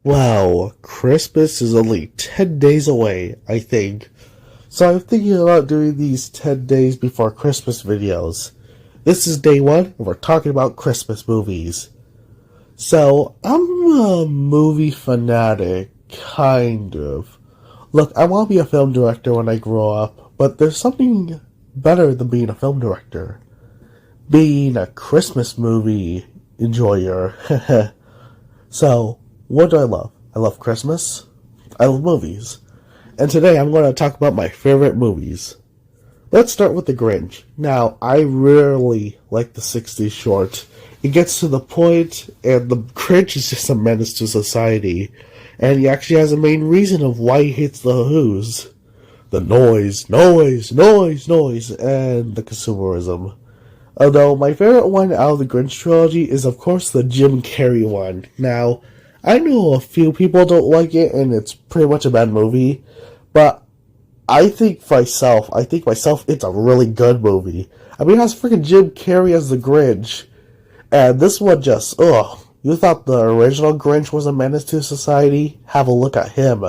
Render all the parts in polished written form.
Wow, Christmas is only 10 days away, I think. So I'm thinking about doing these 10 days before Christmas videos. This is day one, and we're talking about Christmas movies. So, I'm a movie fanatic, kind of. Look, I want to be a film director when I grow up, but there's something better than being a film director. Being a Christmas movie enjoyer. So, what do I love? I love Christmas. I love movies. And today I'm going to talk about my favorite movies. Let's start with The Grinch. Now, I rarely like the 60s short. It gets to the point, and the Grinch is just a menace to society. And he actually has a main reason of why he hates the Who's. The noise, and the consumerism. Although, my favorite one out of the Grinch trilogy is, of course, the Jim Carrey one. Now, I know a few people don't like it, and it's pretty much a bad movie, but I think myself, it's a really good movie. I mean, it has freaking Jim Carrey as the Grinch, and this one just, ugh. You thought the original Grinch was a menace to society? Have a look at him.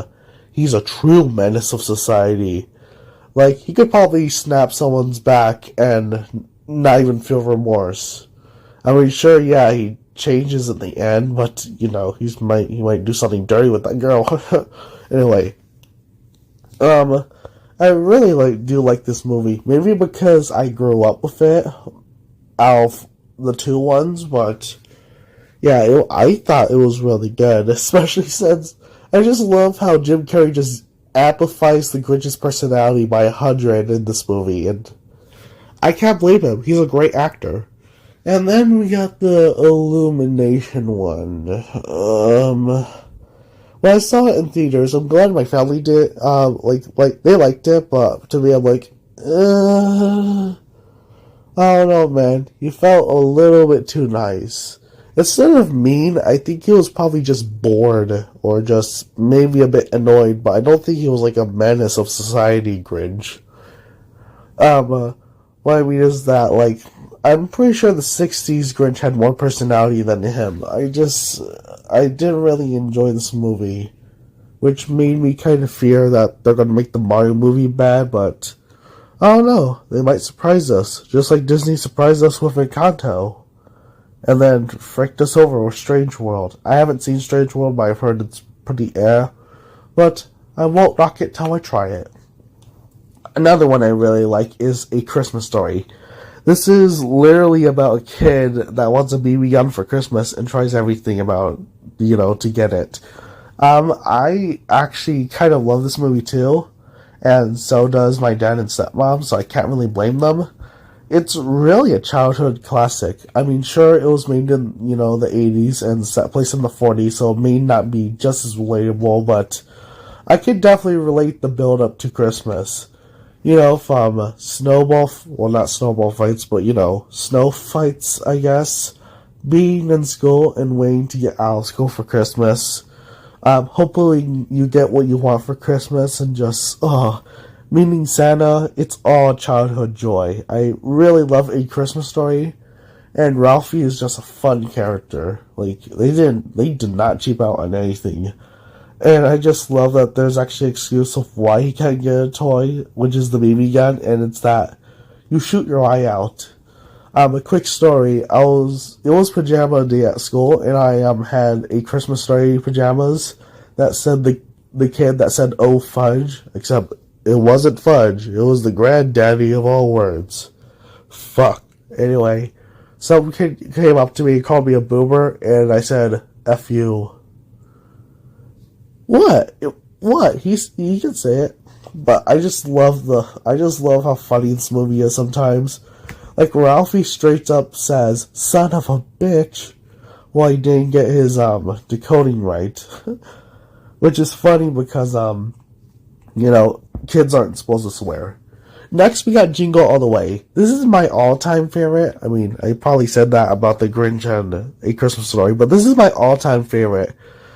He's a true menace of society. Like, he could probably snap someone's back and not even feel remorse. I mean, sure, yeah, he changes in the end, but, you know, he might do something dirty with that girl. Anyway, I really do like this movie. Maybe because I grew up with it, out of the two ones, but yeah, I thought it was really good, especially since I just love how Jim Carrey just amplifies the Grinch's personality by 100 in this movie, and I can't blame him. He's a great actor. And then we got the Illumination one. When I saw it in theaters, I'm glad my family did. They liked it, but to me, I'm like, I don't know, man. He felt a little bit too nice. Instead of mean, I think he was probably just bored, or just maybe a bit annoyed, but I don't think he was like a menace of society Grinch. What I mean is that, like, I'm pretty sure the 60s Grinch had more personality than him. I didn't really enjoy this movie, which made me kind of fear that they're gonna make the Mario movie bad, but I don't know. They might surprise us, just like Disney surprised us with Encanto, and then fricked us over with Strange World. I haven't seen Strange World, but I've heard it's pretty but I won't knock it till I try it. Another one I really like is A Christmas Story. This is literally about a kid that wants a BB gun for Christmas and tries everything about, to get it. I actually kind of love this movie too, and so does my dad and stepmom, so I can't really blame them. It's really a childhood classic. I mean, sure, it was made in, the 80s and set place in the 40s, so it may not be just as relatable, but I can definitely relate the build-up to Christmas. From not snowball fights, but, snow fights, I guess. Being in school and waiting to get out of school for Christmas. Hopefully you get what you want for Christmas and just, meeting Santa, it's all childhood joy. I really love A Christmas Story, and Ralphie is just a fun character. Like, they did not cheap out on anything. And I just love that there's actually an excuse of why he can't get a toy, which is the BB gun, and it's that you shoot your eye out. A quick story, it was pajama day at school, and I had A Christmas Story pajamas that said the kid that said, "Oh, fudge," except it wasn't fudge, it was the granddaddy of all words. Fuck. Anyway, some kid came up to me and called me a boomer, and I said, "F you." What? He can say it. But I just love how funny this movie is sometimes. Like, Ralphie straight up says, "Son of a bitch," while he didn't get his, decoding right. Which is funny because, kids aren't supposed to swear. Next, we got Jingle All the Way. This is my all-time favorite. I mean, I probably said that about the Grinch and A Christmas Story, but this is my all-time favorite.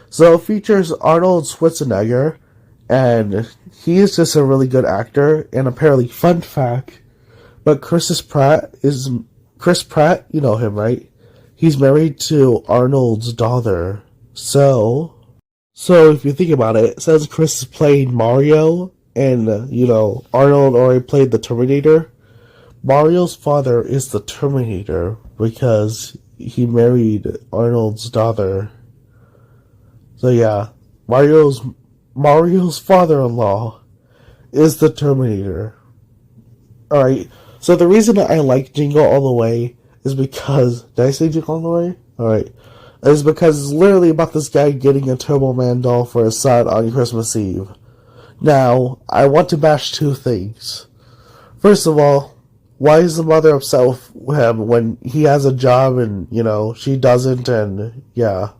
So it features Arnold Schwarzenegger, and he is just a really good actor, and apparently, fun fact, but Chris Pratt, you know him, right? He's married to Arnold's daughter. So So if you think about it, since Chris is playing Mario, and Arnold already played the Terminator, Mario's father is the Terminator because he married Arnold's daughter. So yeah, Mario's father-in-law is the Terminator. Alright, so the reason that I like Jingle All the Way is because... Did I say Jingle All the Way? Alright. Is because it's literally about this guy getting a Turbo Man doll for his son on Christmas Eve. Now, I want to bash two things. First of all, why is the mother upset with him when he has a job and, she doesn't, and yeah.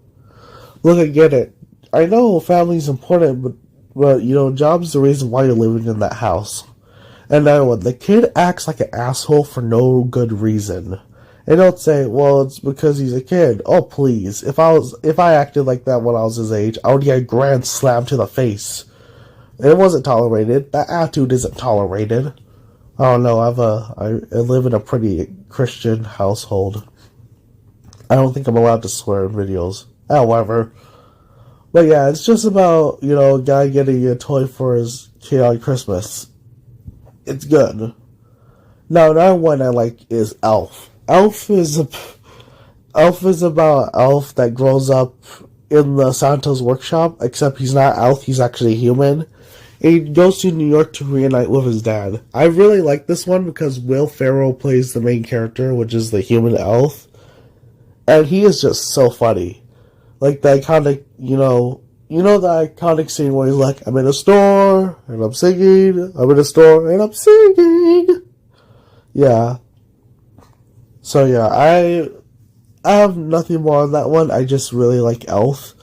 Look, I get it. I know family's important, but job's the reason why you're living in that house. And another one, the kid acts like an asshole for no good reason. And don't say, well, it's because he's a kid. Oh, please. If I acted like that when I was his age, I would get a grand slam to the face. It wasn't tolerated. That attitude isn't tolerated. I don't know, I live in a pretty Christian household. I don't think I'm allowed to swear in videos. However. But yeah, it's just about, a guy getting a toy for his kid on Christmas. It's good. Now, another one I like is Elf. Elf is about an elf that grows up in the Santa's workshop, except he's not elf, he's actually human. And he goes to New York to reunite with his dad. I really like this one because Will Ferrell plays the main character, which is the human elf. And he is just so funny. Like the iconic, the iconic scene where he's like, I'm in a store, and I'm singing, I'm in a store, and I'm singing. Yeah. So yeah, I have nothing more on that one. I just really like Elf.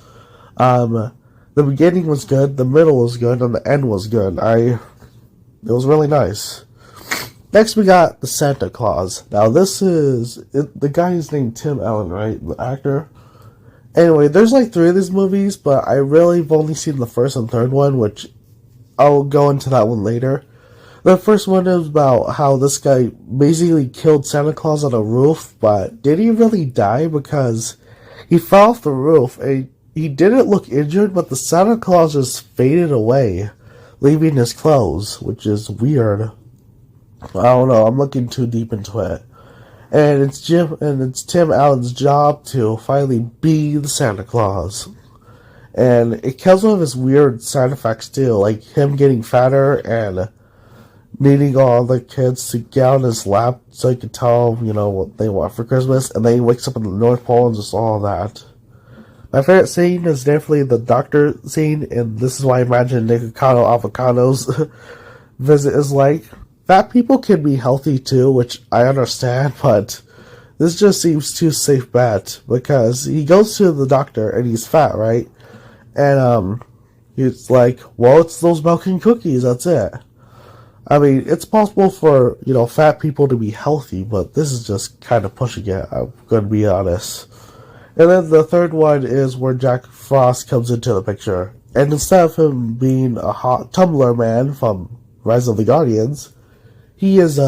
The beginning was good, the middle was good, and the end was good. It was really nice. Next we got the Santa Claus. Now the guy is named Tim Allen, right? The actor. Anyway, there's like 3 of these movies, but I really have only seen the first and third one, which I'll go into that one later. The first one is about how this guy basically killed Santa Claus on a roof, but did he really die? Because he fell off the roof, and he didn't look injured, but the Santa Claus just faded away, leaving his clothes, which is weird. I don't know, I'm looking too deep into it. And it's Tim Allen's job to finally be the Santa Claus. And it kills one of his weird side effects too, like him getting fatter and needing all the kids to get on his lap so he could tell them, what they want for Christmas. And then he wakes up in the North Pole and just all that. My favorite scene is definitely the doctor scene, and this is why I imagine Nikocado Avocado's visit is like. Fat people can be healthy too, which I understand, but this just seems too safe bet, because he goes to the doctor and he's fat, right? And he's like, well, it's those milk and cookies, that's it. I mean, it's possible for, fat people to be healthy, but this is just kind of pushing it, I'm gonna be honest. And then the third one is where Jack Frost comes into the picture. And instead of him being a hot Tumblr man from Rise of the Guardians, he is, he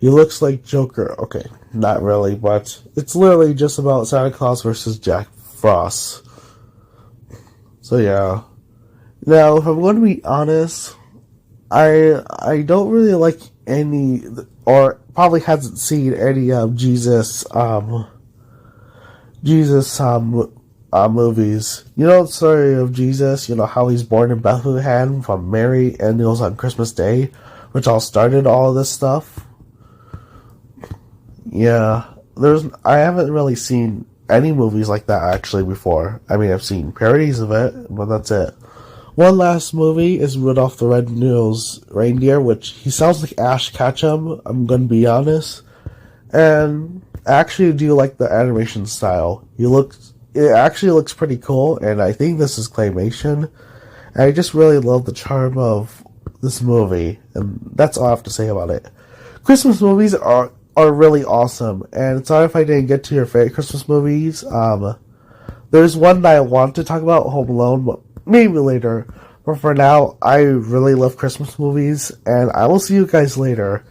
looks like Joker. Okay, not really, but it's literally just about Santa Claus versus Jack Frost. So yeah. Now, if I'm going to be honest, I don't really like any, or probably hasn't seen any Jesus movies. The story of Jesus, how he's born in Bethlehem from Mary and it was on Christmas Day, which all started all this stuff. Yeah, I haven't really seen any movies like that actually before. I mean, I've seen parodies of it, but that's it. One last movie is Rudolph the Red-Nosed Reindeer, which he sounds like Ash Ketchum, I'm gonna be honest. And I actually do like the animation style. It actually looks pretty cool, and I think this is claymation. And I just really love the charm of this movie, and that's all I have to say about it. Christmas movies are really awesome, and sorry if I didn't get to your favorite Christmas movies. There's one that I want to talk about, Home Alone, but maybe later. But for now, I really love Christmas movies, and I will see you guys later.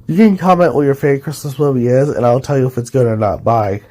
You can comment what your favorite Christmas movie is, and I'll tell you if it's good or not. Bye.